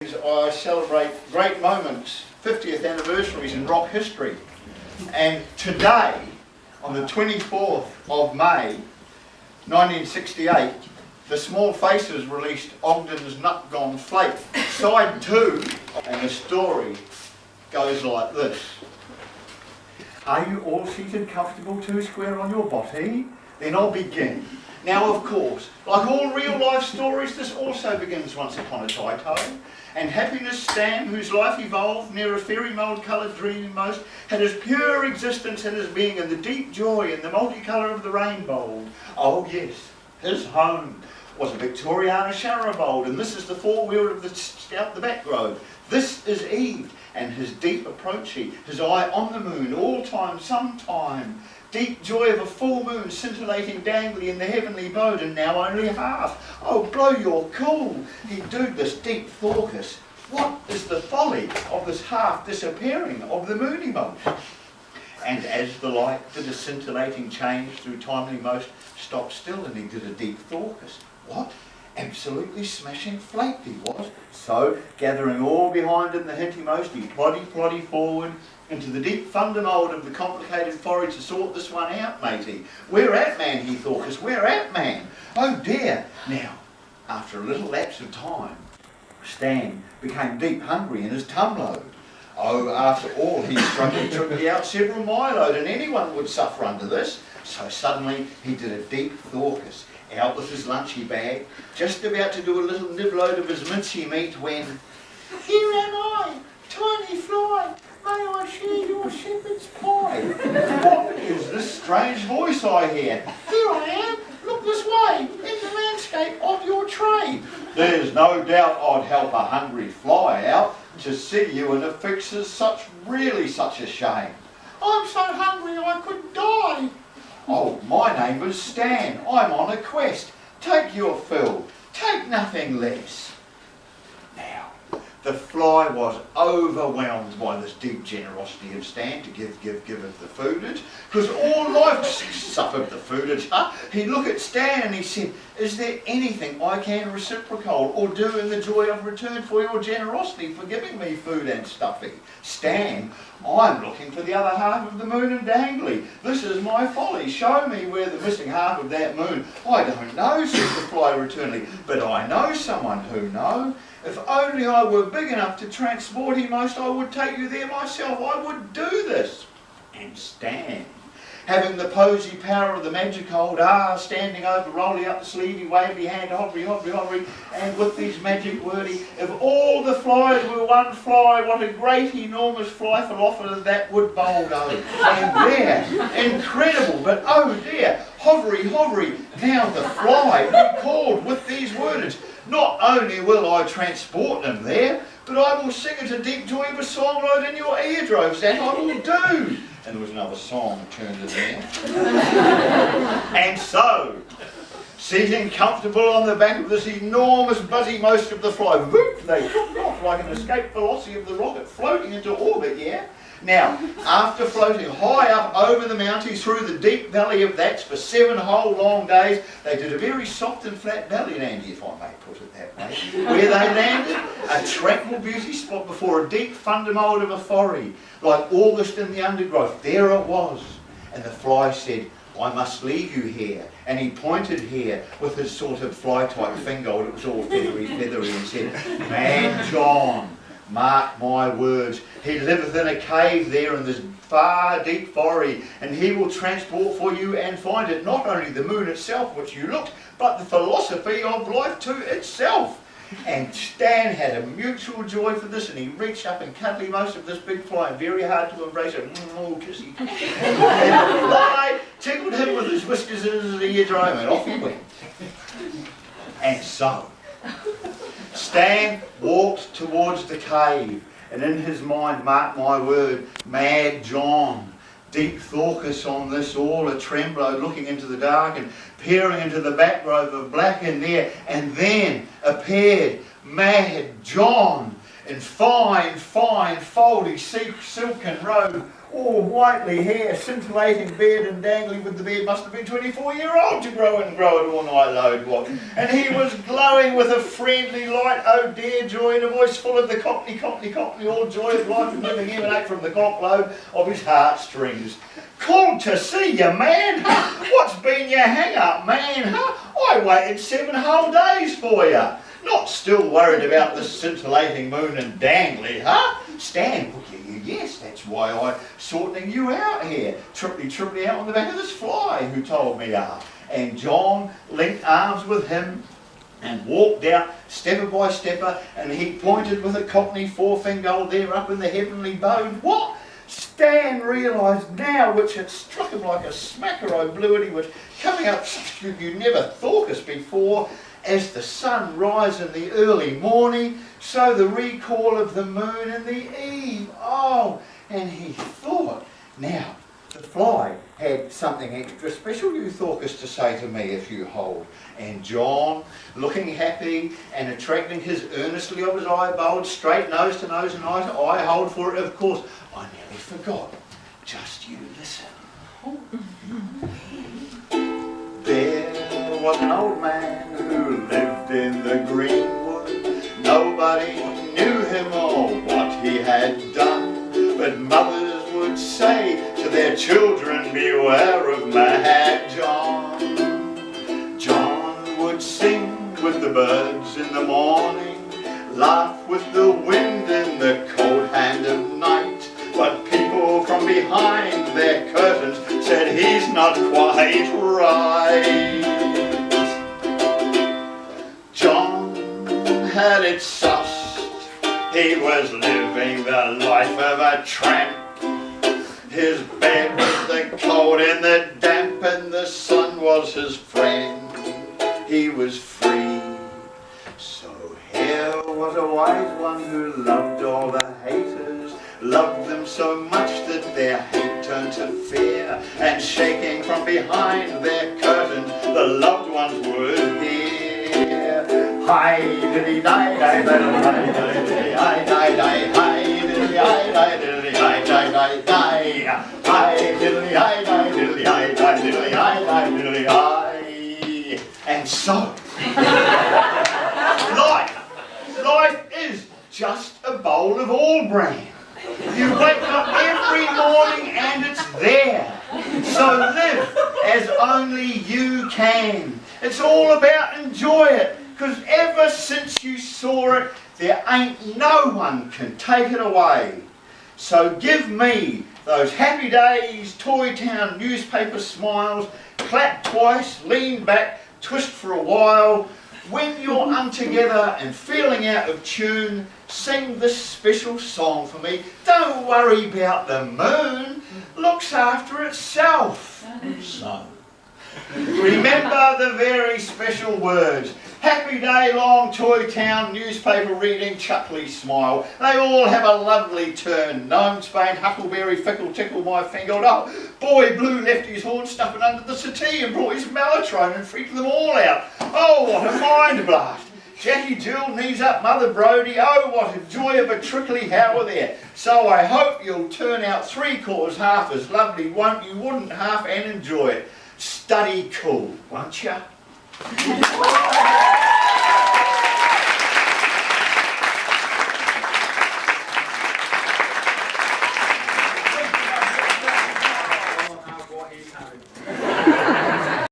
I celebrate great moments, 50th anniversaries in rock history, and today, on the 24th of May 1968, the Small Faces released Ogden's Nut Gone Flake, side 2, and the story goes like this. Are you all seated comfortable 2 square on your botty? Then I'll begin. Now, of course, like all real-life stories, this also begins once upon a Taito. And Happiness Stan, whose life evolved near a fairy mould-coloured dreamy most, had his pure existence and his being in the deep joy and the multicolour of the rainbow. Oh yes, his home was a Victoriana Sharabold, and this is the four-wheeler of the Scout the Back Road. This is Eve, and his deep approachy, his eye on the moon, all time, sometime. Deep joy of a full moon scintillating dangly in the heavenly boat, and now only half. Oh, blow your cool. He doed this deep thorkus. What is the folly of this half disappearing of the moony most? And as the light did a scintillating change through timely most, stopped still, and he did a deep thorkus. What? Absolutely smashing Flake he was. So, gathering all behind in the hinty most, he ploddy forward into the deep fundamold of the complicated forage to sort this one out, matey. Where at, man, he thought, 'cause where at, man? Oh dear. Now, after a little lapse of time, Stan became deep hungry in his tumload. Oh, after all, he took out several miload, and anyone would suffer under this. So suddenly he did a deep thorkus, out with his lunchy bag, just about to do a little nibload of his mincy meat when, here am I, tiny fly, may I share your shepherd's pie? What is this strange voice I hear? Here I am, look this way, in the landscape of your trade. There's no doubt I'd help a hungry fly out. To see you in a fix is really such a shame. I'm so hungry I could die. Oh, my name is Stan, I'm on a quest. Take your fill, take nothing less. Now, the fly was overwhelmed by this deep generosity of Stan to give of the foodage, because all life suffered the foodage. He'd look at Stan and he said, is there anything I can reciprocale or do in the joy of return for your generosity for giving me food and stuffy? Stan, I'm looking for the other half of the moon and dangly. This is my folly. Show me where the missing half of that moon. I don't know, said the fly returnally, but I know someone who know. If only I were big enough to transport him most, I would take you there myself. I would do this. And Stan, having the posy power of the magic hold, standing over, rolling up the sleevey, wavy hand, hovry, and with these magic wordy, if all the flies were one fly, what a great enormous fly philosopher that would bowl go. And there, incredible, but oh dear, hovry, now the fly recalled with these words, not only will I transport them there, but I will sing it a deep joy of a song load in your eardrums, that I will do. And there was another song turned in there. And so, seating comfortable on the back of this enormous buzzy most of the fly, whoop, they took off like an escape velocity of the rocket floating into orbit, yeah? Now, after floating high up over the mountains through the deep valley of that for 7 whole long days, they did a very soft and flat belly landy, if I may put it that way, where they landed, a tranquil beauty spot before a deep fundamold of a forry, like August in the undergrowth. There it was. And the fly said, I must leave you here. And he pointed here with his sort of fly-type finger, it was all feathery, and said, Man John, mark my words, he liveth in a cave there in this far deep forry, and he will transport for you and find it not only the moon itself which you looked, but the philosophy of life too itself. And Stan had a mutual joy for this, and he reached up and cuddly most of this big fly, and very hard to embrace it. Oh, kissy. And the fly tickled him with his whiskers in his eardrum, and off he went. And so, Stan walked towards the cave, and in his mind, mark my word, Mad John, deep thorkus on this, all a tremblo, looking into the dark and peering into the back grove of black in there, and then appeared Mad John in fine, fine, foldy silken robe, all whitely hair, scintillating beard and dangling with the beard, must have been 24-year-old to grow it all night load, what? And he was glowing with a friendly light, oh dear joy, and a voice full of the cockney, all joy of life and living emanate from the cockload of his heartstrings. Called to see you, man, huh? What's been your hang-up, man, huh? I waited 7 whole days for you. Not still worried about the scintillating moon and dangly, huh? Stan, look at you, yes, that's why I'm sorting you out here. Tripply out on the back of this fly, who told me And John linked arms with him and walked out stepper by stepper, and he pointed with a cockney forefinger there up in the heavenly bone. What? Stan realised now, which had struck him like a smacker obliquity, which coming up you never thought us before, as the sun rise in the early morning, so the recall of the moon in the eve. Oh, and he thought, now, the fly had something extra special, you thought us to say to me if you hold. And John, looking happy and attracting his earnestly of his eyeball, straight nose to nose and eye to eye hold for it, of course. I nearly forgot. Just you listen. There was an old man who lived in the greenwood. Nobody knew him or what he had done, but mothers would say to their children, beware of Mad John. John would sing with the birds in the morning, laugh with the wind in the cold hand of night, but people from behind their curtains said he's not quite right. John had it sussed, he was living the life of a tramp. His bed was the cold and the damp, and the sun was his friend. He was free. So here was a wise one who loved all the haters, loved them so much that their hate turned to fear, and shaking from behind their curtains, the loved ones would hear. Hi diddly di di di di di hi di di hi diddly hi di diddly hi di di di hi diddly hi di diddly hi di diddly hi di diddly hi. And so life is just a bowl of all bran. You wake up every morning and it's there. So live as only you can. It's all about enjoy it, because ever since you saw it, there ain't no one can take it away. So give me those happy days, Toy Town newspaper smiles, clap twice, lean back, twist for a while. When you're untogether and feeling out of tune, sing this special song for me. Don't worry about the moon, looks after itself. So, remember the very special words. Happy day long, Toy Town newspaper reading, chuckly smile. They all have a lovely turn. Gnome, Spain, Huckleberry, Fickle, Tickle, my finger. Oh, Boy Blue left his horn stuffing under the settee and brought his malatrone and freaked them all out. Oh, what a mind blast. Jackie Jill, knees up, Mother Brodie, oh what a joy of a trickly hour there. So I hope you'll turn out 3/4 half as lovely, won't you? Wouldn't half and enjoy it. Study cool, won't ya?